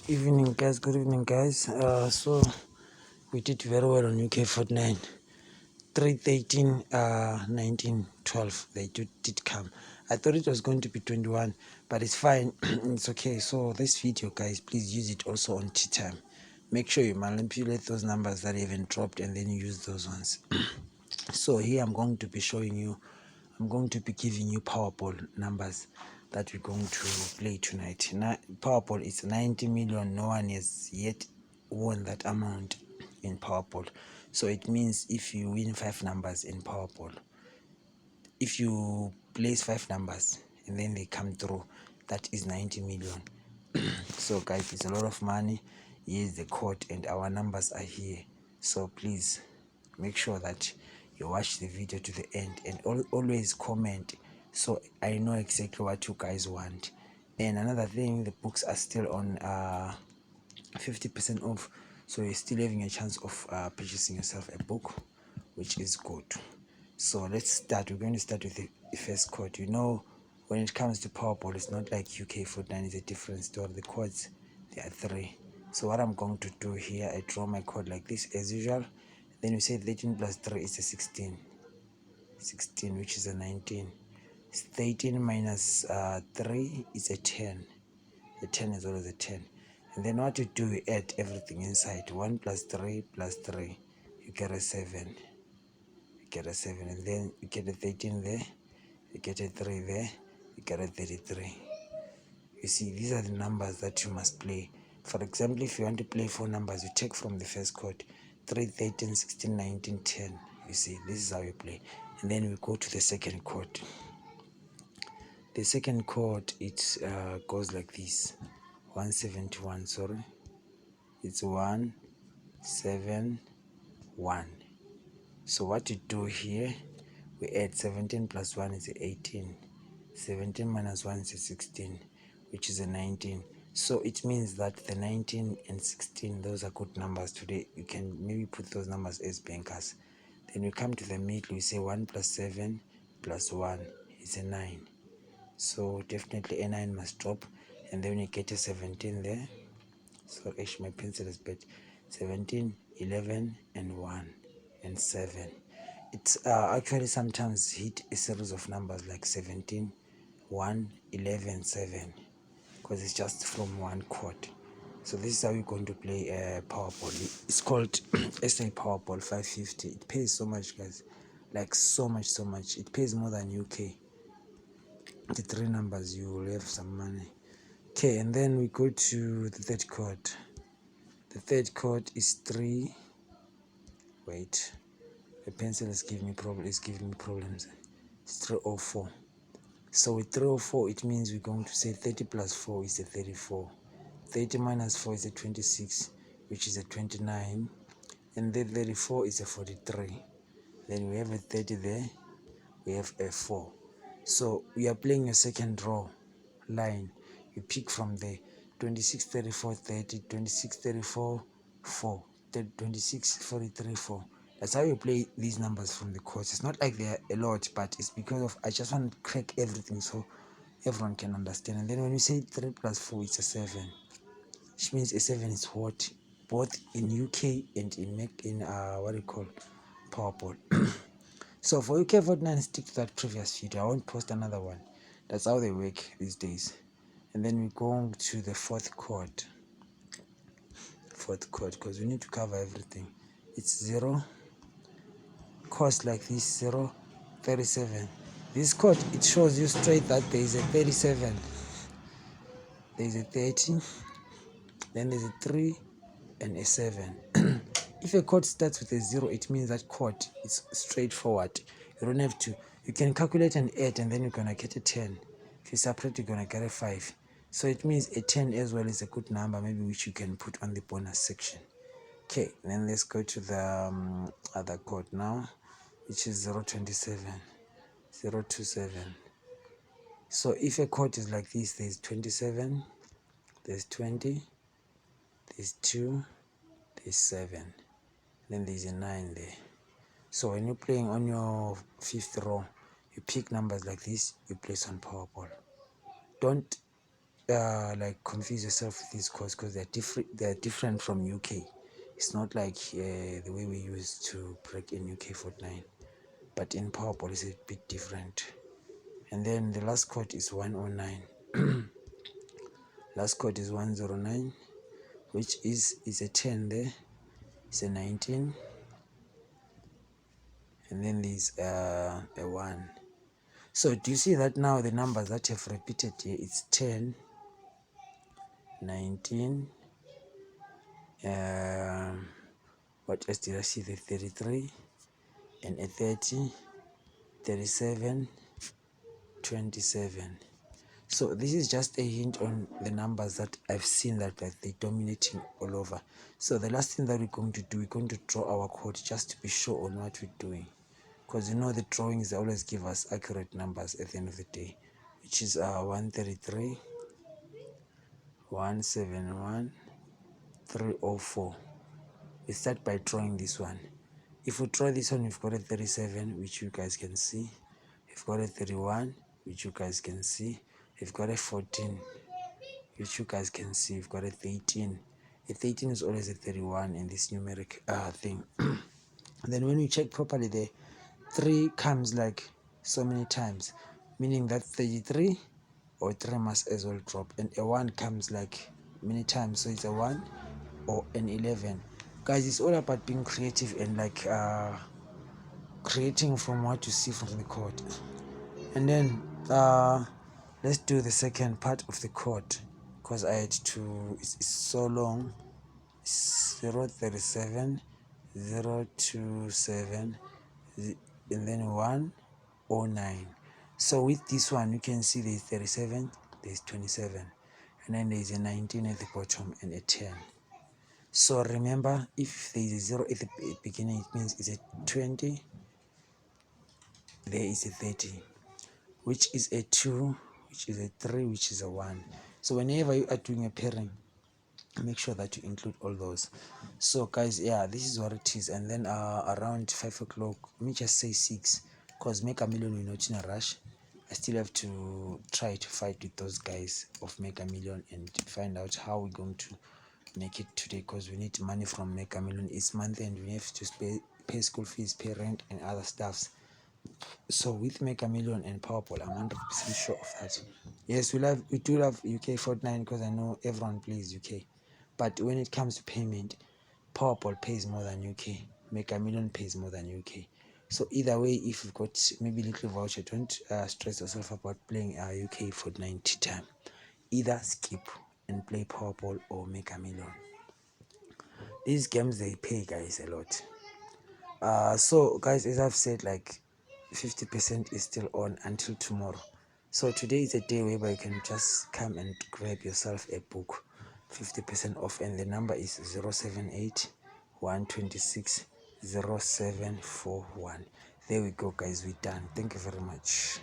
Evening guys, good evening guys. So we did very well on UK Fortnite. 313 19 12 they did come. I thought it was going to be 21, but it's fine. It's okay. So this video guys, please use it also on tea time. Make sure you manipulate those numbers that haven't dropped and then use those ones. So here I'm going to be giving you Powerball numbers that we're going to play tonight. Now, Powerball is 90 million. No one has yet won that amount in Powerball. So it means if you win 5 numbers in Powerball, if you place 5 numbers and then they come through, that is 90 million. So guys, it's a lot of money. Here's the code and our numbers are here. So please make sure that you watch the video to the end and always comment so I know exactly what you guys want. And another thing, the books are still on 50% off, so you're still having a chance of purchasing yourself a book, which is good. So let's start. We're going to start with the first code. You know, when it comes to Powerball, it's not like UK Fortnite. It's a different story. The codes, there are 3. So what I'm going to do here, I draw my code like this as usual. Then we say 13 plus 3 is a 16. 16, which is a 19. 13 minus 3 is a 10. The 10 is always a 10. And then what you do, you add everything inside. 1 plus 3 plus 3, you get a 7. You get a 7, and then you get a 13 there, you get a 3 there, you get a 33. You see, these are the numbers that you must play. For example, if you want to play 4 numbers, you take from the first code 3, 13, 16, 19, 10. You see, this is how you play. And then we go to the second code. The second chord, it goes like this. 171, sorry, it's 171. So what you do here, we add 17 plus 1 is 18. 17 minus 1 is 16, which is a 19. So it means that the 19 and 16, those are good numbers today. You can maybe put those numbers as bankers. Then we come to the middle, we say 1 plus 7 plus 1 is a 9. So definitely a 9 must drop, and then you get a 17 there. So actually my pencil is bad. 17, 11 and 1 and 7. It's actually sometimes hit a series of numbers like 17, 1, 11, 7, because it's just from one chord. So this is how you're going to play Powerball. It's called SA Powerball 550. It pays so much, guys, like so much. It pays more than UK. The 3 numbers, you will have some money. Okay, and then we go to the third chord. The third chord is 3. Wait, the pencil is giving me problems. It's 304. So with 304, it means we're going to say 30 plus 4 is a 34. 30 minus 4 is a 26, which is a 29. And then 34 is a 43. Then we have a 30 there. We have a 4. So we are playing your second row line. You pick from there. 26, 34, 30, 26, 34, 4, 26, 43, 4. That's how you play these numbers from the chords. It's not like they're a lot, but it's because of I just want to crack everything so everyone can understand. And then when you say 3 plus 4, it's a 7, which means a 7 is what both in UK and in what do you call Powerball. So for UK Fortnite, stick to that previous video. I won't post another one. That's how they work these days. And then we go to the fourth chord, because we need to cover everything. It's 0 cost like this, 0, 37. This chord, it shows you straight that there is a 37, there is a 30, then there's a 3 and a 7. If a chord starts with a 0, it means that chord is straightforward. You don't have to, you can calculate and add, and then you're gonna get a 10. If you separate, you're gonna get a 5. So it means a 10 as well is a good number, maybe which you can put on the bonus section. Okay, then let's go to the other chord now, which is 027. 027. So if a chord is like this, there's 27, there's 20, there's 2, there's 7, then there's a 9 there. So when you're playing on your 5th row, you pick numbers like this, you place on Powerball. Don't like confuse yourself with these codes, because they're different from UK. It's not like the way we used to break in UK Fortnite, but in Powerball it's a bit different. And then the last code is 109. Last code is 109, which is a 10 there, it's a 19, and then there's a 1. So do you see that now the numbers that have repeated here, it's 10, 19, what else did I see? The 33 and a 30, 37, 27. So this is just a hint on the numbers that I've seen that they're dominating all over. So the last thing that we're going to do, we're going to draw our code just to be sure on what we're doing, because you know the drawings, they always give us accurate numbers at the end of the day, which is 133, 171, 304. We start by drawing this one. If we draw this one, we've got a 37, which you guys can see. We've got a 31, which you guys can see. We've got a 14, which you guys can see. We've got a 13. A 13 is always a 31 in this numeric thing. And then when we check properly, the 3 comes like so many times, meaning that 33 or 3 must as well drop, and a 1 comes like many times, so it's a 1 or an 11. Guys, it's all about being creative and like creating from what you see from the code. And then let's do the second part of the code, because I had to, it's so long. 037, 027, and then 109. So with this one, you can see there's 37, there's 27, and then there's a 19 at the bottom and a 10. So remember, if there is a 0 at the beginning, it means it's a 20, there is a 30, which is a 2, which is a 3, which is a 1. So whenever you are doing a pairing, make sure that you include all those. So guys, yeah, this is what it is. And then around 5 o'clock, let me just say 6, because Mega Million, we're not in a rush. I still have to try to fight with those guys of Mega Million and find out how we're going to make it today, because we need money from Mega Million. It's month end, we have to pay school fees, pay rent and other stuffs. So with Mega Million and Powerball, I'm 100% sure of that. Yes, we do love UK Fortnite, because I know everyone plays UK. But when it comes to payment, Powerball pays more than UK. Mega Million pays more than UK. So either way, if you've got maybe little voucher, don't stress yourself about playing UK Fortnite time. Either skip and play Powerball or Mega Million. These games, they pay guys a lot. So guys, as I've said, like 50% is still on until tomorrow. So today is a day whereby you can just come and grab yourself a book, 50% off, and the number is 078 126 0741. There we go guys, we're done. Thank you very much.